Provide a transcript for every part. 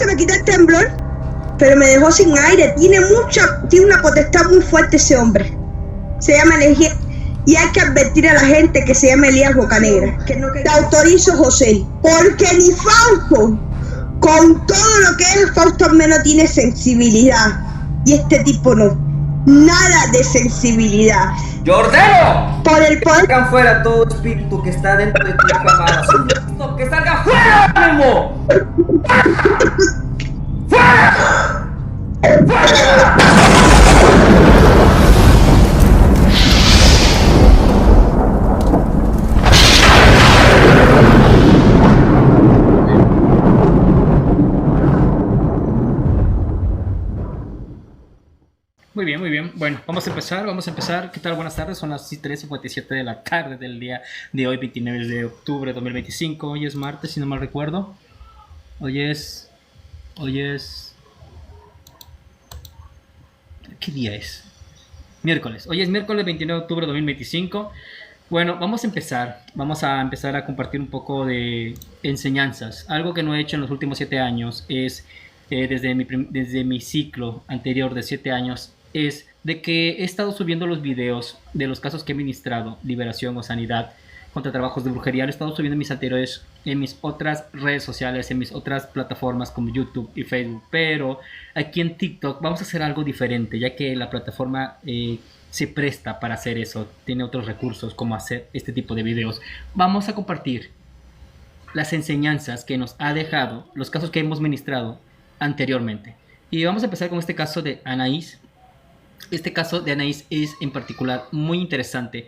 suerte me quité el temblor, pero me dejó sin aire. Tiene una potestad muy fuerte ese hombre. Se llama energía. Y hay que advertir a la gente que se llama Elías Bocanegra, que no te autorizo, José, porque ni Fausto, con todo lo que es, Fausto al menos tiene sensibilidad, y este tipo no, nada de sensibilidad. ¡Yo ordeno! Por el poder. Salgan fuera todo espíritu que está dentro de tu hija amada, Señor. ¡Que salga fuera, mismo! ¡Fuera! ¡Fuera! Muy bien, muy bien. Bueno, vamos a empezar. ¿Qué tal? Buenas tardes. Son las 3:57 de la tarde del día de hoy, 29 de octubre de 2025. Hoy es martes, si no mal recuerdo. Hoy es... ¿Qué día es? Miércoles. Hoy es miércoles 29 de octubre de 2025. Bueno, vamos a empezar a compartir un poco de enseñanzas. Algo que no he hecho en los últimos 7 años es, desde mi ciclo anterior de 7 años, es de que he estado subiendo los videos de los casos que he ministrado, liberación o sanidad contra trabajos de brujería. Lo he estado subiendo en mis otras redes sociales, en mis otras plataformas como YouTube y Facebook. Pero aquí en TikTok vamos a hacer algo diferente, ya que la plataforma se presta para hacer eso. Tiene otros recursos como hacer este tipo de videos. Vamos a compartir las enseñanzas que nos ha dejado los casos que hemos ministrado anteriormente. Y vamos a empezar con este caso de Anaís. Este caso de Anaís es en particular muy interesante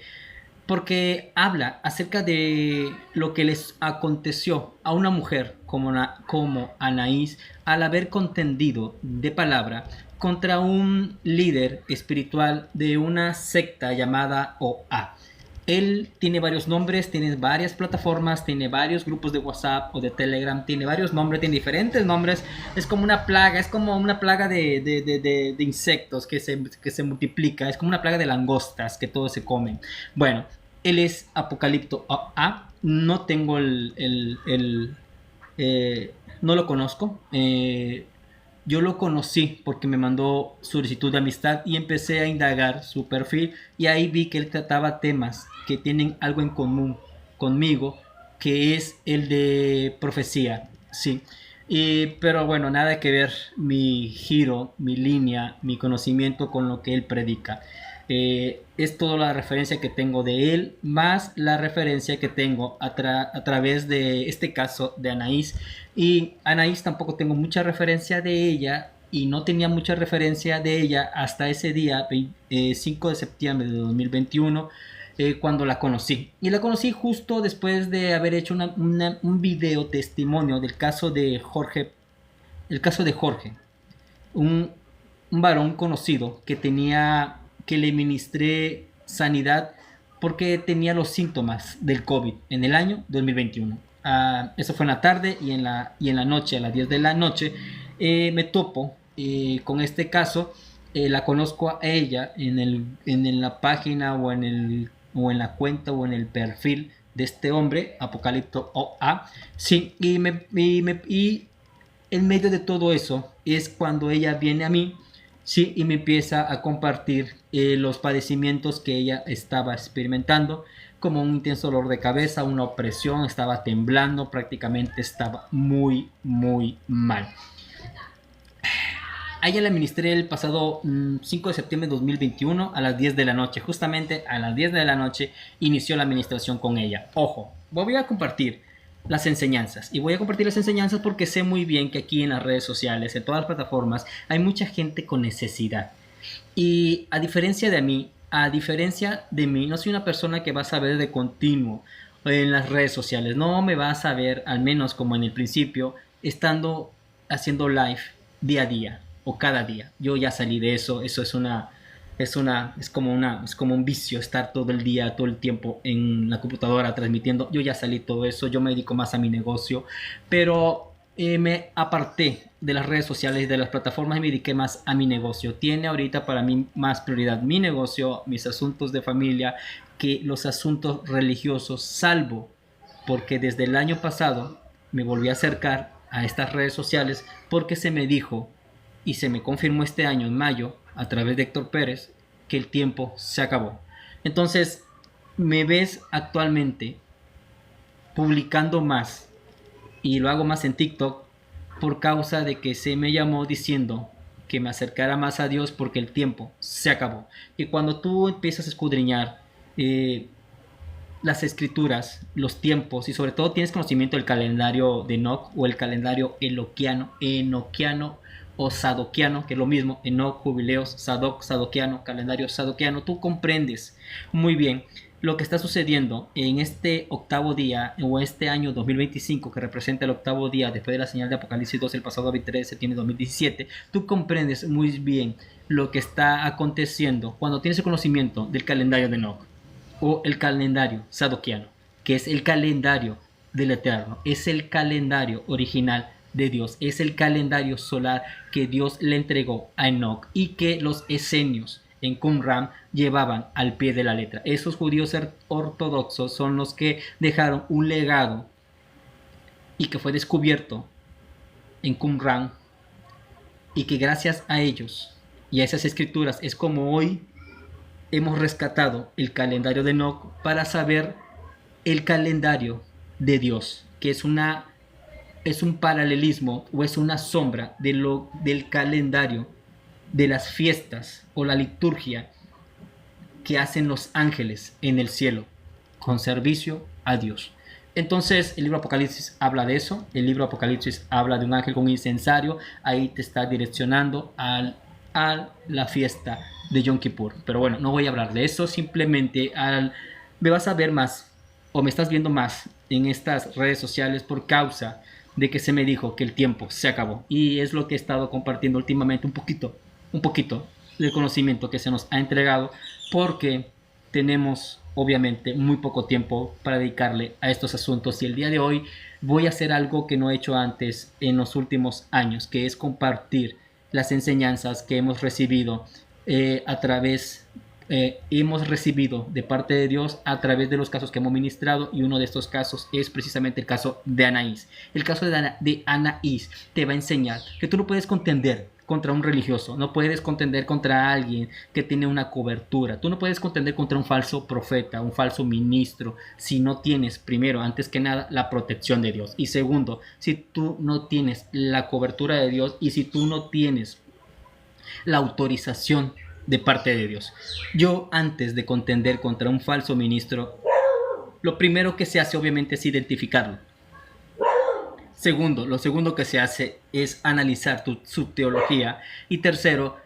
porque habla acerca de lo que les aconteció a una mujer como Anaís al haber contendido de palabra contra un líder espiritual de una secta llamada OA. Él tiene varios nombres, tiene varias plataformas, tiene varios grupos de WhatsApp o de Telegram, tiene varios nombres, tiene diferentes nombres. Es como una plaga de insectos que se multiplica. Es como una plaga de langostas que todos se comen. Bueno, él es Apocalipto A. No tengo no lo conozco. Yo lo conocí porque me mandó solicitud de amistad y empecé a indagar su perfil y ahí vi que él trataba temas que tienen algo en común conmigo, que es el de profecía, sí. Pero bueno, nada que ver mi giro, mi línea, mi conocimiento con lo que él predica. Es toda la referencia que tengo de él, más la referencia que tengo a través de este caso de Anaís. Y Anaís tampoco tengo mucha referencia de ella, y no tenía mucha referencia de ella hasta ese día, 5 de septiembre de 2021, cuando la conocí. Y la conocí justo después de haber hecho un video testimonio del caso de Jorge. El caso de Jorge, un varón conocido que le ministré sanidad porque tenía los síntomas del COVID en el año 2021. Eso fue en la tarde y en la noche, a las 10 de la noche, me topo con este caso. La conozco a ella en la página o en la cuenta o en el perfil de este hombre, Apocalipto OA. Sí, y en medio de todo eso es cuando ella viene a mí. Sí, y me empieza a compartir los padecimientos que ella estaba experimentando, como un intenso dolor de cabeza, una opresión, estaba temblando, prácticamente estaba muy, muy mal. A ella la ministré el pasado 5 de septiembre de 2021 a las 10 de la noche. Justamente a las 10 de la noche inició la administración con ella. Ojo, voy a compartir las enseñanzas. Y voy a compartir las enseñanzas porque sé muy bien que aquí en las redes sociales, en todas las plataformas, hay mucha gente con necesidad. Y a diferencia de mí, no soy una persona que va a saber de continuo en las redes sociales. No me vas a ver, al menos como en el principio, estando haciendo live día a día o cada día. Yo ya salí de eso. Eso es como un vicio, estar todo el día, todo el tiempo en la computadora transmitiendo. Yo ya salí de todo eso, yo me dedico más a mi negocio, pero me aparté de las redes sociales y de las plataformas y me dediqué más a mi negocio. Tiene ahorita para mí más prioridad mi negocio, mis asuntos de familia, que los asuntos religiosos, salvo porque desde el año pasado me volví a acercar a estas redes sociales porque se me dijo y se me confirmó este año, en mayo, a través de Héctor Pérez, que el tiempo se acabó. Entonces, me ves actualmente publicando más, y lo hago más en TikTok, por causa de que se me llamó diciendo que me acercara más a Dios porque el tiempo se acabó. Y cuando tú empiezas a escudriñar las escrituras, los tiempos, y sobre todo tienes conocimiento del calendario de Enoch o el calendario enoquiano o sadoquiano, que es lo mismo, Enoch, jubileos, sadoquiano, calendario sadoquiano, tú comprendes muy bien lo que está sucediendo en este octavo día o este año 2025, que representa el octavo día después de la señal de Apocalipsis 2 el pasado 23 de septiembre de 2017, tú comprendes muy bien lo que está aconteciendo cuando tienes el conocimiento del calendario de Enoch o el calendario sadoquiano, que es el calendario del Eterno, es el calendario original de Dios, es el calendario solar que Dios le entregó a Enoch y que los esenios en Qumran llevaban al pie de la letra. Esos judíos ortodoxos son los que dejaron un legado y que fue descubierto en Qumran, y que gracias a ellos y a esas escrituras es como hoy hemos rescatado el calendario de Enoch para saber el calendario de Dios, que es un paralelismo o es una sombra del calendario de las fiestas o la liturgia que hacen los ángeles en el cielo con servicio a Dios. Entonces el libro Apocalipsis habla de eso. El libro Apocalipsis habla de un ángel con un incensario. Ahí te está direccionando a la fiesta de Yom Kippur. Pero bueno, no voy a hablar de eso. Simplemente me vas a ver más o me estás viendo más en estas redes sociales por causa de que se me dijo que el tiempo se acabó. Y es lo que he estado compartiendo últimamente, un poquito del conocimiento que se nos ha entregado, porque tenemos obviamente muy poco tiempo para dedicarle a estos asuntos. Y el día de hoy voy a hacer algo que no he hecho antes en los últimos años, que es compartir las enseñanzas que hemos recibido hemos recibido de parte de Dios a través de los casos que hemos ministrado, y uno de estos casos es precisamente el caso de Anaís. El caso de Anaís te va a enseñar que tú no puedes contender contra un religioso, no puedes contender contra alguien que tiene una cobertura, tú no puedes contender contra un falso profeta, un falso ministro, si no tienes, primero, antes que nada, la protección de Dios, y segundo, si tú no tienes la cobertura de Dios y si tú no tienes la autorización de parte de Dios. Yo, antes de contender contra un falso ministro, lo primero que se hace obviamente es identificarlo. Segundo, lo segundo que se hace es analizar su teología. Y tercero,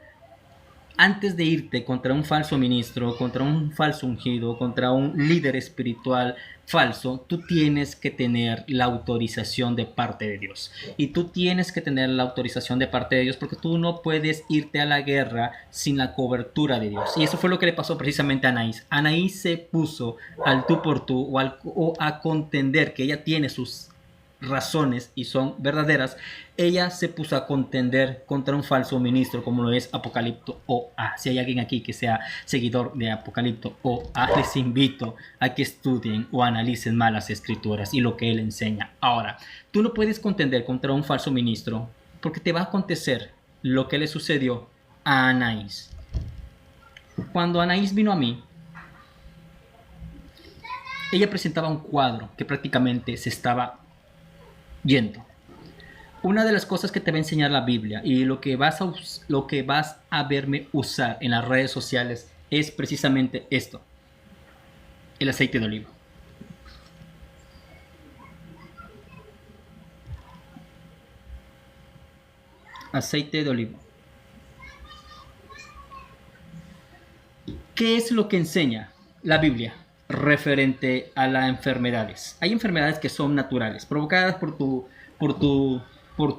antes de irte contra un falso ministro, contra un falso ungido, contra un líder espiritual falso, tú tienes que tener la autorización de parte de Dios. Y tú tienes que tener la autorización de parte de Dios, porque tú no puedes irte a la guerra sin la cobertura de Dios. Y eso fue lo que le pasó precisamente a Anaís. Anaís se puso al tú por tú o a contender, que ella tiene sus razones y son verdaderas. Ella se puso a contender contra un falso ministro como lo es Apocalipto OA. Si hay alguien aquí que sea seguidor de Apocalipto OA, les invito a que estudien o analicen más las escrituras y lo que él enseña. Ahora, tú no puedes contender contra un falso ministro porque te va a acontecer lo que le sucedió a Anaís. Cuando Anaís vino a mí, ella presentaba un cuadro que prácticamente se estaba yendo. Una de las cosas que te va a enseñar la Biblia y lo que vas a verme usar en las redes sociales es precisamente esto: el aceite de oliva. Aceite de oliva. ¿Qué es lo que enseña la Biblia referente a las enfermedades? Hay enfermedades que son naturales, provocadas por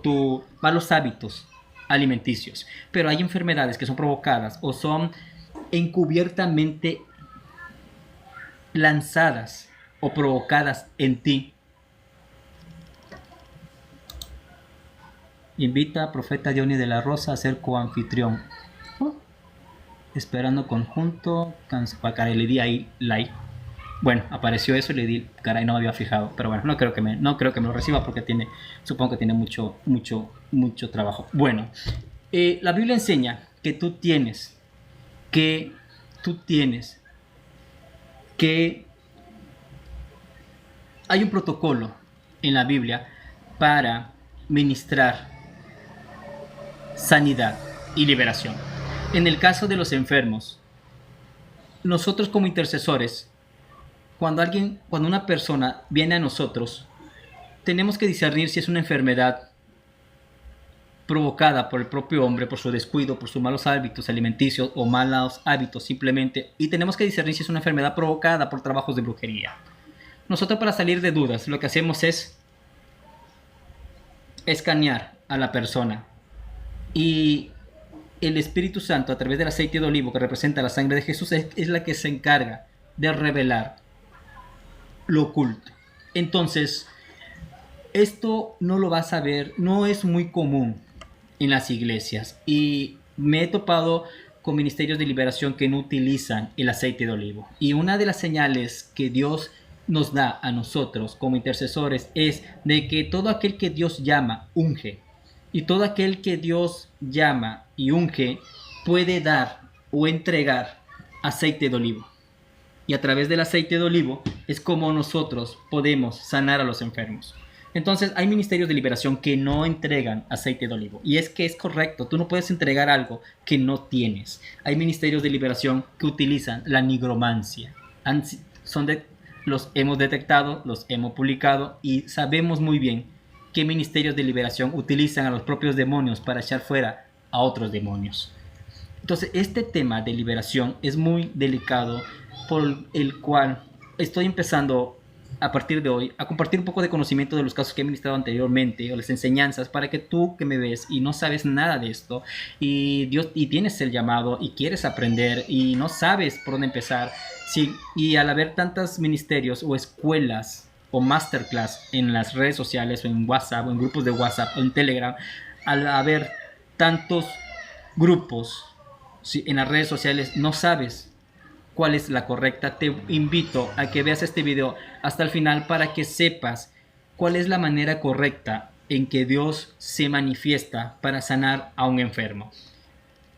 tus malos hábitos alimenticios, pero hay enfermedades que son provocadas o son encubiertamente lanzadas o provocadas en ti. Invita a profeta Diony de la Rosa a ser coanfitrión. Esperando conjunto, para que le di ahí like. Bueno, apareció eso y le di, caray, no me había fijado. Pero bueno, no creo que me lo reciba porque supongo que tiene mucho trabajo. Bueno, la Biblia enseña que tú tienes que hay un protocolo en la Biblia para ministrar sanidad y liberación. En el caso de los enfermos, nosotros como intercesores, cuando una persona viene a nosotros, tenemos que discernir si es una enfermedad provocada por el propio hombre, por su descuido, por sus malos hábitos alimenticios o malos hábitos simplemente, y tenemos que discernir si es una enfermedad provocada por trabajos de brujería. Nosotros, para salir de dudas, lo que hacemos es escanear a la persona, y el Espíritu Santo, a través del aceite de olivo que representa la sangre de Jesús, es la que se encarga de revelar lo oculto. Entonces, esto no lo vas a ver, no es muy común en las iglesias, y me he topado con ministerios de liberación que no utilizan el aceite de olivo. Y una de las señales que Dios nos da a nosotros como intercesores es de que todo aquel que Dios llama, unge. Y todo aquel que Dios llama y unge puede dar o entregar aceite de olivo. Y a través del aceite de olivo es como nosotros podemos sanar a los enfermos. Entonces hay ministerios de liberación que no entregan aceite de olivo. Y es que es correcto, tú no puedes entregar algo que no tienes. Hay ministerios de liberación que utilizan la nigromancia. Los hemos detectado, los hemos publicado y sabemos muy bien qué ministerios de liberación utilizan a los propios demonios para echar fuera a otros demonios. Entonces, este tema de liberación es muy delicado, por el cual estoy empezando a partir de hoy a compartir un poco de conocimiento de los casos que he ministrado anteriormente, o las enseñanzas, para que tú que me ves y no sabes nada de esto y tienes el llamado y quieres aprender y no sabes por dónde empezar, sí, y al haber tantos ministerios o escuelas o masterclass en las redes sociales o en WhatsApp o en grupos de WhatsApp o en Telegram, al haber tantos grupos, sí, en las redes sociales, no sabes cuál es la correcta. Te invito a que veas este video hasta el final para que sepas cuál es la manera correcta en que Dios se manifiesta para sanar a un enfermo.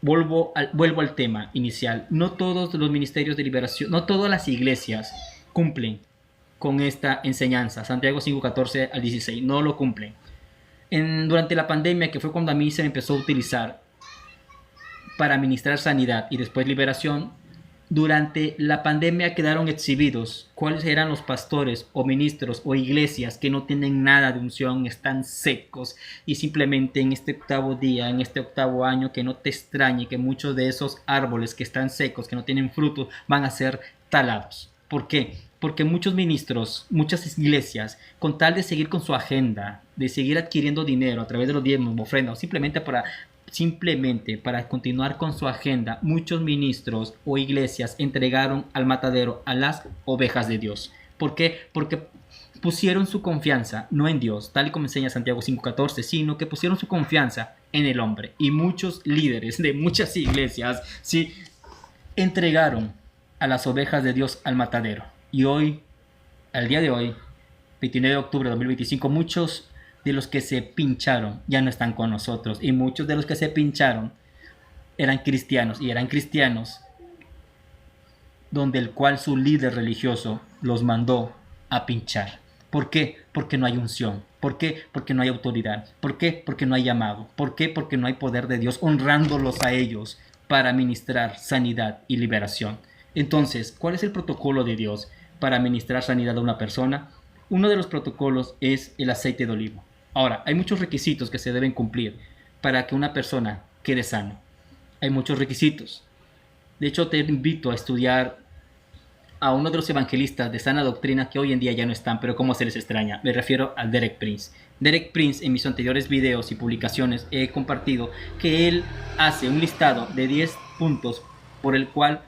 Vuelvo al tema inicial. No todos los ministerios de liberación, no todas las iglesias cumplen con esta enseñanza. Santiago 5:14 al 16, no lo cumplen. Durante la pandemia, que fue cuando a mí se me empezó a utilizar para ministrar sanidad y después liberación, durante la pandemia quedaron exhibidos cuáles eran los pastores o ministros o iglesias que no tienen nada de unción, están secos, y simplemente en este octavo día, en este octavo año, que no te extrañe que muchos de esos árboles que están secos, que no tienen fruto, van a ser talados. ¿Por qué? Porque muchos ministros, muchas iglesias, con tal de seguir con su agenda, de seguir adquiriendo dinero a través de los diezmos, ofrendas, o simplemente para continuar con su agenda, muchos ministros o iglesias entregaron al matadero a las ovejas de Dios. ¿Por qué? Porque pusieron su confianza no en Dios, tal y como enseña Santiago 5:14, sino que pusieron su confianza en el hombre. Y muchos líderes de muchas iglesias, sí, entregaron a las ovejas de Dios al matadero. Y hoy, al día de hoy, 29 de octubre de 2025, muchos de los que se pincharon ya no están con nosotros, y muchos de los que se pincharon eran cristianos, y eran cristianos donde el cual su líder religioso los mandó a pinchar. ¿Por qué? Porque no hay unción. ¿Por qué? Porque no hay autoridad. ¿Por qué? Porque no hay llamado. ¿Por qué? Porque no hay poder de Dios honrándolos a ellos para ministrar sanidad y liberación. Entonces, ¿cuál es el protocolo de Dios para ministrar sanidad a una persona? Uno de los protocolos es el aceite de olivo. Ahora, hay muchos requisitos que se deben cumplir para que una persona quede sano. Hay muchos requisitos. De hecho, te invito a estudiar a uno de los evangelistas de sana doctrina que hoy en día ya no están, pero cómo se les extraña. Me refiero a Derek Prince. Derek Prince, en mis anteriores videos y publicaciones he compartido que él hace un listado de 10 puntos por el cual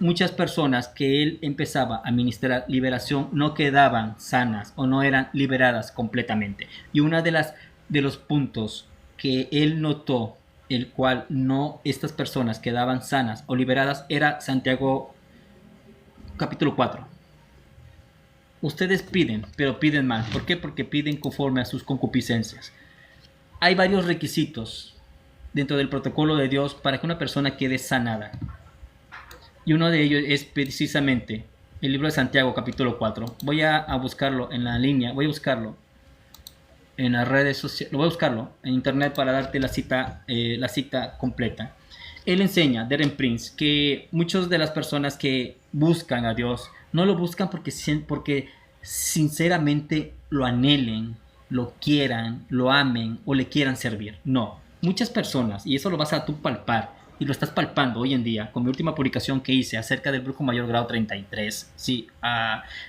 muchas personas que él empezaba a ministrar liberación no quedaban sanas o no eran liberadas completamente. Y una de los puntos que él notó, el cual no estas personas quedaban sanas o liberadas, era Santiago capítulo 4. Ustedes piden, pero piden mal. ¿Por qué? Porque piden conforme a sus concupiscencias. Hay varios requisitos dentro del protocolo de Dios para que una persona quede sanada. Y uno de ellos es precisamente el libro de Santiago, capítulo 4. Voy a buscarlo en la línea, voy a buscarlo en las redes sociales, voy a buscarlo en internet para darte la cita completa. Él enseña, Darren Prince, que muchas de las personas que buscan a Dios no lo buscan porque sinceramente lo anhelen, lo quieran, lo amen o le quieran servir. No, muchas personas, y eso lo vas a tú palpar, y lo estás palpando hoy en día con mi última publicación que hice acerca del Brujo Mayor Grado 33, ¿sí?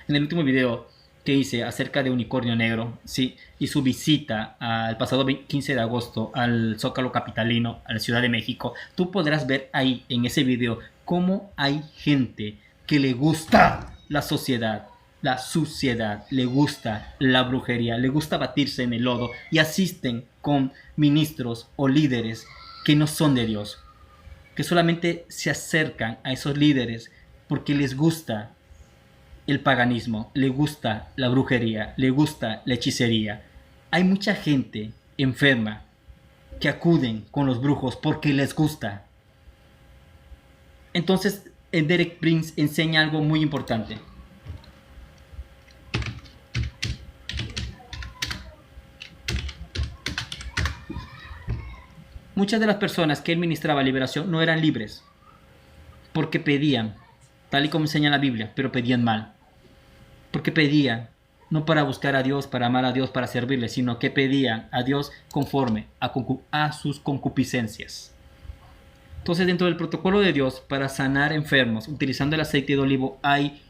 En el último video que hice acerca de Unicornio Negro, ¿sí? Y su visita el pasado 15 de agosto al Zócalo Capitalino, a la Ciudad de México, tú podrás ver ahí en ese video cómo hay gente que le gusta la sociedad, la suciedad, le gusta la brujería, le gusta batirse en el lodo y asisten con ministros o líderes que no son de Dios, que solamente se acercan a esos líderes porque les gusta el paganismo, le gusta la brujería, le gusta la hechicería. Hay mucha gente enferma que acuden con los brujos porque les gusta. Entonces, Derek Prince enseña algo muy importante. Muchas de las personas que él ministraba liberación no eran libres porque pedían, tal y como enseña la Biblia, pero pedían mal. Porque pedían, no para buscar a Dios, para amar a Dios, para servirle, sino que pedían a Dios conforme a sus concupiscencias. Entonces, dentro del protocolo de Dios, para sanar enfermos, utilizando el aceite de olivo, hay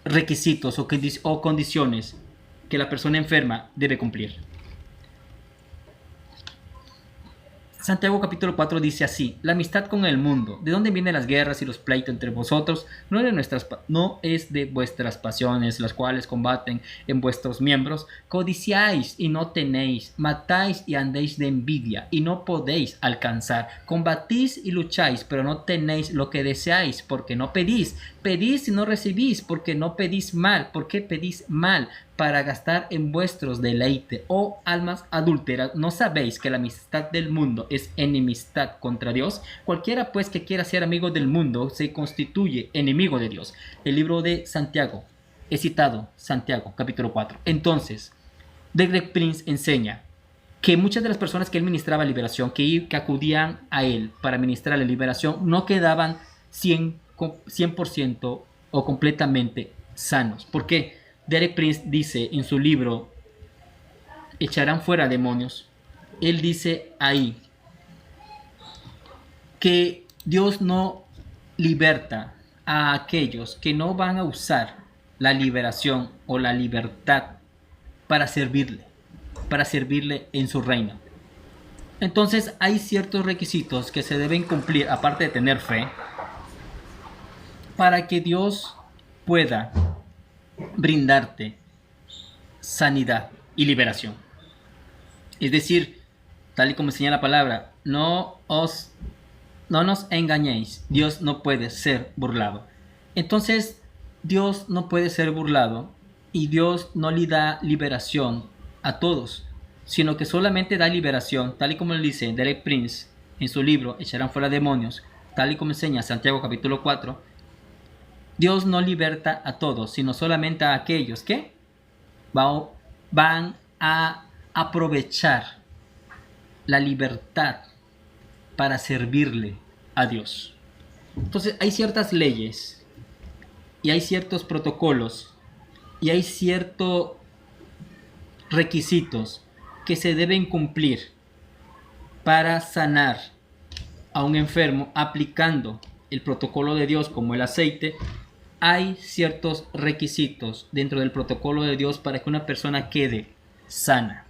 requisitos o condiciones que la persona enferma debe cumplir. Santiago capítulo 4 dice así: la amistad con el mundo, ¿de dónde vienen las guerras y los pleitos entre vosotros? No es de vuestras pasiones, las cuales combaten en vuestros miembros. Codiciáis y no tenéis, matáis y andéis de envidia y no podéis alcanzar. Combatís y lucháis, pero no tenéis lo que deseáis, porque no pedís. Pedís y no recibís, porque no pedís mal. ¿Por qué pedís mal? Para gastar en vuestros deleites, oh almas adúlteras. ¿No sabéis que la amistad del mundo es enemistad contra Dios? Cualquiera pues que quiera ser amigo del mundo se constituye enemigo de Dios. El libro de Santiago, he citado Santiago capítulo 4. Entonces, Derek Prince enseña que muchas de las personas que él ministraba liberación, que acudían a él para ministrar la liberación, no quedaban 100% o completamente sanos. ¿Por qué? Derek Prince dice en su libro Echarán fuera demonios, él dice ahí que Dios no liberta a aquellos que no van a usar la liberación o la libertad para servirle en su reino. Entonces hay ciertos requisitos que se deben cumplir, aparte de tener fe, para que Dios pueda brindarte sanidad y liberación. Es decir, tal y como enseña la palabra, no nos engañéis, Dios no puede ser burlado. Entonces, Dios no puede ser burlado y Dios no le da liberación a todos, sino que solamente da liberación, tal y como le dice Derek Prince en su libro Echarán fuera demonios, tal y como enseña Santiago capítulo 4. Dios no liberta a todos, sino solamente a aquellos que van a aprovechar la libertad para servirle a Dios. Entonces hay ciertas leyes y hay ciertos protocolos y hay ciertos requisitos que se deben cumplir para sanar a un enfermo aplicando el protocolo de Dios como el aceite. Hay ciertos requisitos dentro del protocolo de Dios para que una persona quede sana.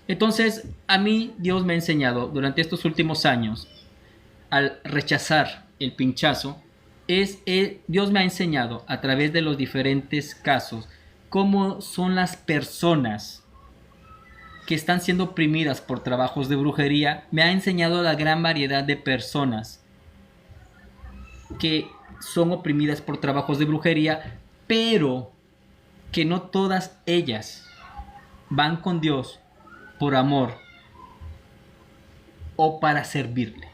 Entonces, a mí Dios me ha enseñado durante estos últimos años, al rechazar el pinchazo, Dios me ha enseñado a través de los diferentes casos cómo son las personas que están siendo oprimidas por trabajos de brujería. Me ha enseñado la gran variedad de personas que son oprimidas por trabajos de brujería, pero que no todas ellas van con Dios por amor o para servirle.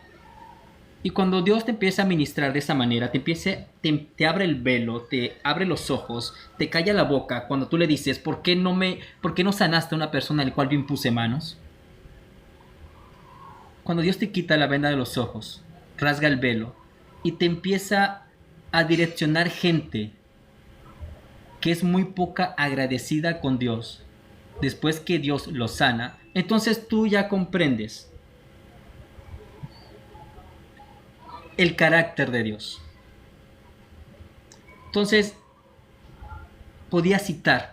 Y cuando Dios te empieza a ministrar de esa manera, te abre el velo, te abre los ojos, te calla la boca cuando tú le dices, ¿por qué no sanaste a una persona al cual yo impuse manos? Cuando Dios te quita la venda de los ojos, rasga el velo y te empieza a direccionar gente que es muy poca agradecida con Dios, después que Dios lo sana, entonces tú ya comprendes el carácter de Dios. Entonces, podría citar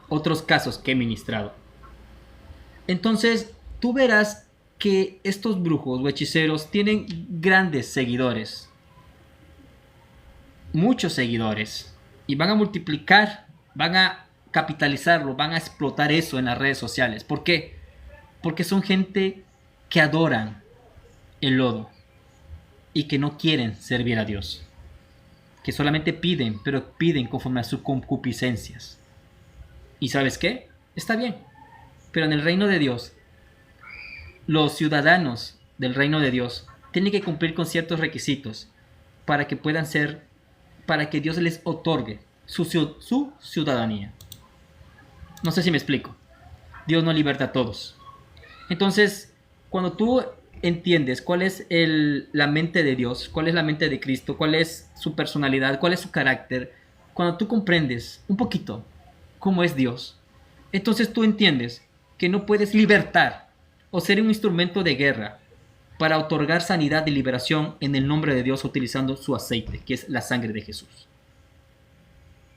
otros casos que he ministrado. Entonces, tú verás que estos brujos o hechiceros tienen grandes seguidores, muchos seguidores, y van a multiplicar, van a capitalizarlo, van a explotar eso en las redes sociales. ¿Por qué? Porque son gente que adoran el lodo y que no quieren servir a Dios, que solamente piden, pero piden conforme a sus concupiscencias. ¿Y sabes qué? Está bien, pero en el reino de Dios, los ciudadanos del reino de Dios tienen que cumplir con ciertos requisitos para que Dios les otorgue su ciudadanía. No sé si me explico. Dios no liberta a todos. Entonces, cuando tú entiendes cuál es la mente de Dios, cuál es la mente de Cristo, cuál es su personalidad, cuál es su carácter, cuando tú comprendes un poquito cómo es Dios, entonces tú entiendes que no puedes libertar o ser un instrumento de guerra para otorgar sanidad y liberación en el nombre de Dios utilizando su aceite, que es la sangre de Jesús.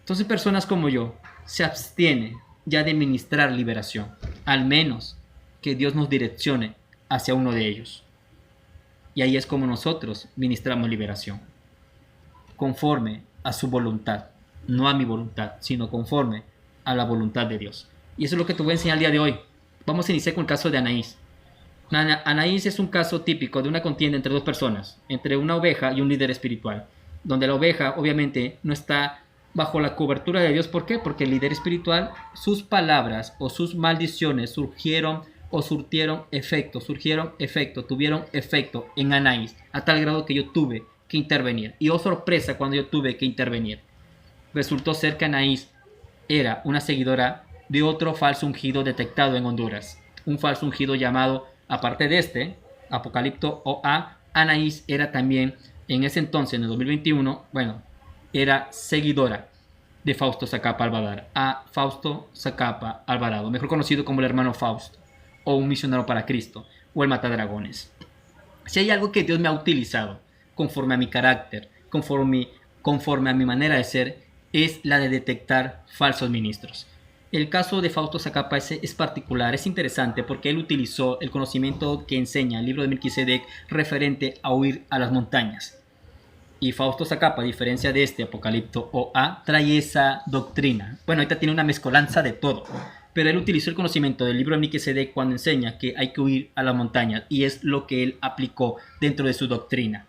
Entonces personas como yo se abstienen ya de ministrar liberación, al menos que Dios nos direccione hacia uno de ellos. Y ahí es como nosotros ministramos liberación, conforme a su voluntad, no a mi voluntad, sino conforme a la voluntad de Dios. Y eso es lo que te voy a enseñar el día de hoy. Vamos a iniciar con el caso de Anaís. Anaís es un caso típico de una contienda entre dos personas, entre una oveja y un líder espiritual, donde la oveja obviamente no está bajo la cobertura de Dios. ¿Por qué? Porque el líder espiritual, sus palabras o sus maldiciones tuvieron efecto en Anaís, a tal grado que yo tuve que intervenir. Y oh sorpresa cuando yo tuve que intervenir. Resultó ser que Anaís era una seguidora de otro falso ungido detectado en Honduras. Un falso ungido llamado, aparte de este, Apocalipto OA, Anaís era también, en ese entonces, en el 2021, era seguidora de Fausto Zacapa Alvarado, a Fausto Zacapa Alvarado, mejor conocido como el hermano Fausto, o un misionero para Cristo, o el matadragones. Si hay algo que Dios me ha utilizado, conforme a mi carácter, conforme a mi manera de ser, es la de detectar falsos ministros. El caso de Fausto Zacapa es particular, es interesante porque él utilizó el conocimiento que enseña el libro de Melquisedec referente a huir a las montañas. Y Fausto Zacapa, a diferencia de este Apocalipto OA, trae esa doctrina. Ahorita tiene una mezcolanza de todo, pero él utilizó el conocimiento del libro de Melquisedec cuando enseña que hay que huir a las montañas, y es lo que él aplicó dentro de su doctrina,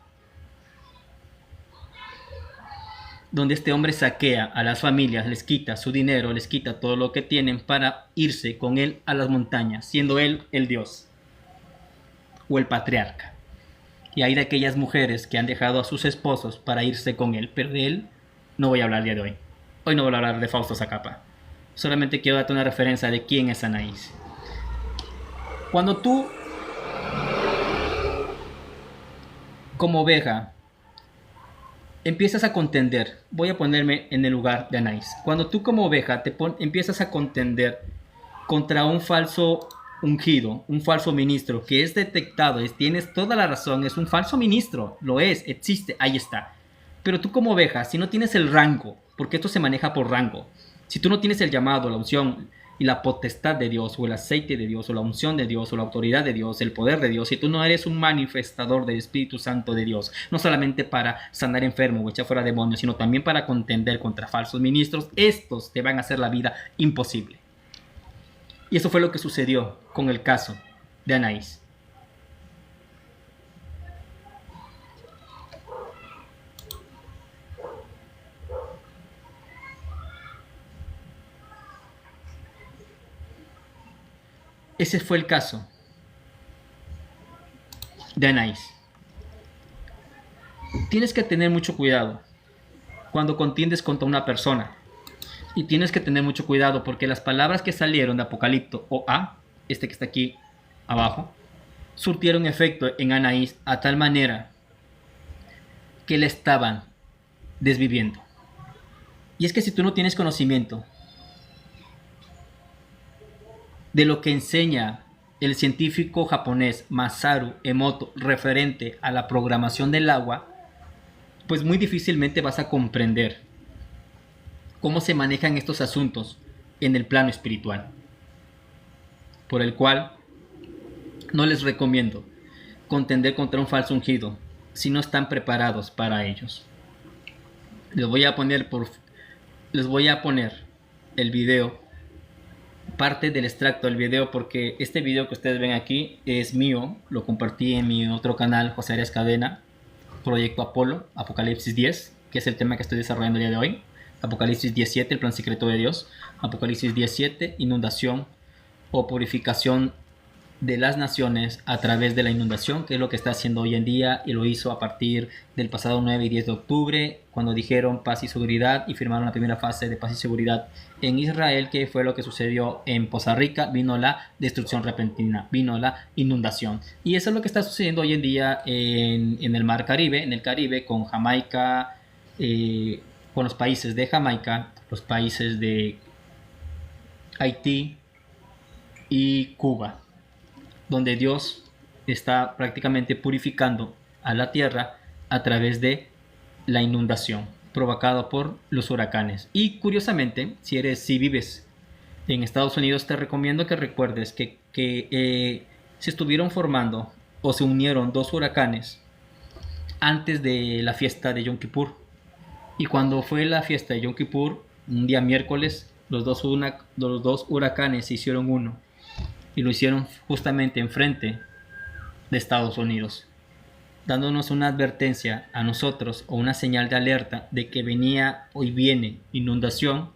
donde este hombre saquea a las familias, les quita su dinero, les quita todo lo que tienen para irse con él a las montañas, siendo él el Dios o el patriarca. Y hay de aquellas mujeres que han dejado a sus esposos para irse con él, pero de él no voy a hablar el día de hoy. Hoy no voy a hablar de Fausto Zacapa. Solamente quiero darte una referencia de quién es Anaís. Cuando tú, como oveja, empiezas a contender, voy a ponerme en el lugar de Anaís. Cuando tú como oveja empiezas a contender contra un falso ungido, un falso ministro que es detectado, tienes toda la razón, es un falso ministro, lo es, existe, ahí está. Pero tú como oveja, si no tienes el rango, porque esto se maneja por rango, si tú no tienes el llamado, la unción y la potestad de Dios, o el aceite de Dios, o la unción de Dios, o la autoridad de Dios, el poder de Dios, si tú no eres un manifestador del Espíritu Santo de Dios, no solamente para sanar enfermos o echar fuera demonios, sino también para contender contra falsos ministros, estos te van a hacer la vida imposible. Y eso fue lo que sucedió con el caso de Anaís. ese fue el caso de Anaís. Tienes que tener mucho cuidado cuando contiendes contra una persona. Y tienes que tener mucho cuidado porque las palabras que salieron de Apocalipto o A, este que está aquí abajo, surtieron efecto en Anaís a tal manera que la estaban desviviendo. Y es que si tú no tienes conocimiento de lo que enseña el científico japonés Masaru Emoto referente a la programación del agua, pues muy difícilmente vas a comprender cómo se manejan estos asuntos en el plano espiritual. Por el cual no les recomiendo contender contra un falso ungido si no están preparados para ellos. Les voy a poner el video, parte del extracto del video, porque este video que ustedes ven aquí es mío, lo compartí en mi otro canal, José Arias Cadena, Proyecto Apolo, Apocalipsis 10, que es el tema que estoy desarrollando el día de hoy. Apocalipsis 17, el plan secreto de Dios. Apocalipsis 17, inundación o purificación de las naciones a través de la inundación, que es lo que está haciendo hoy en día, y lo hizo a partir del pasado 9 y 10 de octubre, cuando dijeron paz y seguridad y firmaron la primera fase de paz y seguridad en Israel, que fue lo que sucedió en Poza Rica. Vino la destrucción repentina, vino la inundación, y eso es lo que está sucediendo hoy en día en el Mar Caribe, en el Caribe, con Jamaica, con los países de Jamaica, los países de Haití y Cuba, donde Dios está prácticamente purificando a la tierra a través de la inundación provocada por los huracanes. Y curiosamente, si vives en Estados Unidos, te recomiendo que recuerdes que se estuvieron formando o se unieron dos huracanes antes de la fiesta de Yom Kippur. Y cuando fue la fiesta de Yom Kippur, un día miércoles, los dos huracanes se hicieron uno. Y lo hicieron justamente enfrente de Estados Unidos, dándonos una advertencia a nosotros o una señal de alerta de que venía hoy viene inundación.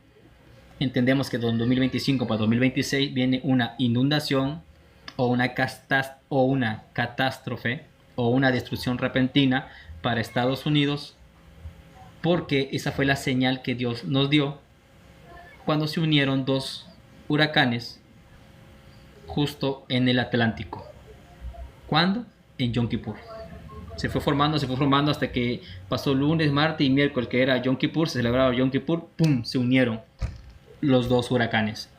Entendemos que de 2025 para 2026 viene una inundación o una catástrofe o una destrucción repentina para Estados Unidos, porque esa fue la señal que Dios nos dio cuando se unieron dos huracanes justo en el Atlántico. ¿Cuándo? En Yom Kippur. Se fue formando hasta que pasó lunes, martes y miércoles, que era Yom Kippur, se celebraba Yom Kippur, ¡pum!, se unieron los dos huracanes.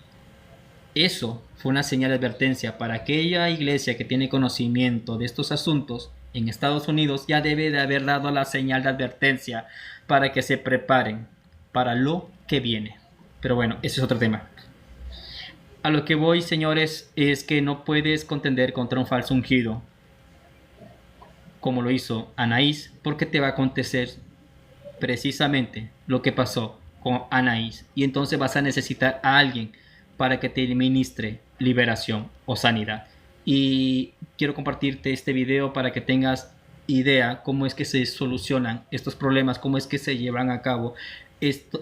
Eso fue una señal de advertencia para aquella iglesia que tiene conocimiento de estos asuntos en Estados Unidos. Ya debe de haber dado la señal de advertencia para que se preparen para lo que viene. Pero bueno, ese es otro tema. A lo que voy, señores, es que no puedes contender contra un falso ungido como lo hizo Anaís, porque te va a acontecer precisamente lo que pasó con Anaís, y entonces vas a necesitar a alguien para que te administre liberación o sanidad. Y quiero compartirte este video para que tengas idea cómo es que se solucionan estos problemas, cómo es que se llevan a cabo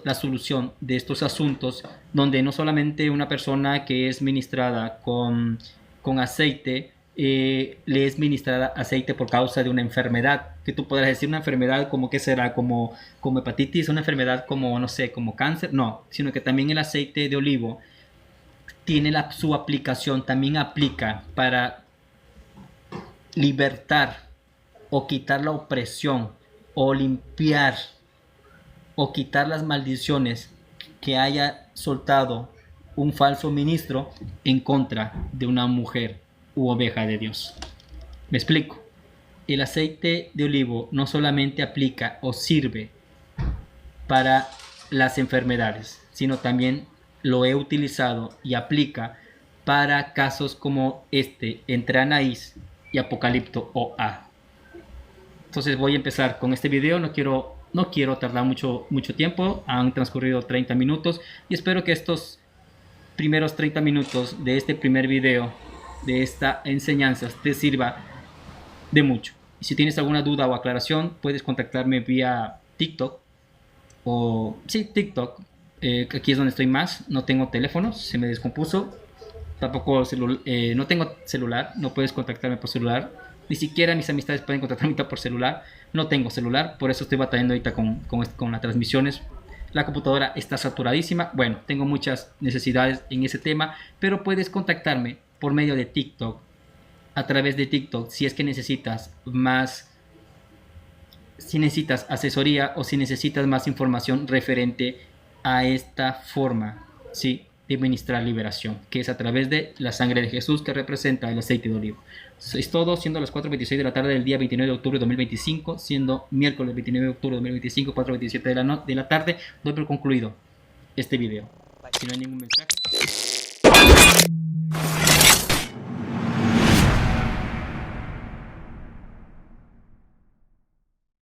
la solución de estos asuntos, donde no solamente una persona que es ministrada con aceite, le es ministrada aceite por causa de una enfermedad, que tú podrás decir una enfermedad como que será, como hepatitis, una enfermedad como, no sé, como cáncer, no, sino que también el aceite de olivo tiene su aplicación, también aplica para libertar o quitar la opresión o limpiar o quitar las maldiciones que haya soltado un falso ministro en contra de una mujer u oveja de Dios. Me explico. El aceite de olivo no solamente aplica o sirve para las enfermedades, sino también lo he utilizado y aplica para casos como este entre Anaís y Apocalipto o A. Entonces voy a empezar con este video. No quiero tardar mucho tiempo. Han transcurrido 30 minutos y espero que estos primeros 30 minutos de este primer video, de esta enseñanza, te sirva de mucho. Y si tienes alguna duda o aclaración, puedes contactarme vía TikTok TikTok. Aquí es donde estoy más. No tengo teléfono, se me descompuso Tampoco no tengo celular, no puedes contactarme por celular. Ni siquiera mis amistades pueden contactarme por celular. No tengo celular, por eso estoy batallando ahorita con las transmisiones. La computadora está saturadísima. Bueno, tengo muchas necesidades en ese tema, pero puedes contactarme por medio de TikTok. A través de TikTok, si es que necesitas más, si necesitas asesoría o si necesitas más información referente a esta forma, ¿sí?, de ministrar liberación, que es a través de la sangre de Jesús, que representa el aceite de olivo. Es todo, siendo las 4:26 de la tarde del día 29 de octubre de 2025, siendo miércoles 29 de octubre de 2025, 4:27 de la tarde, doy por concluido este video. Si no hay ningún mensaje...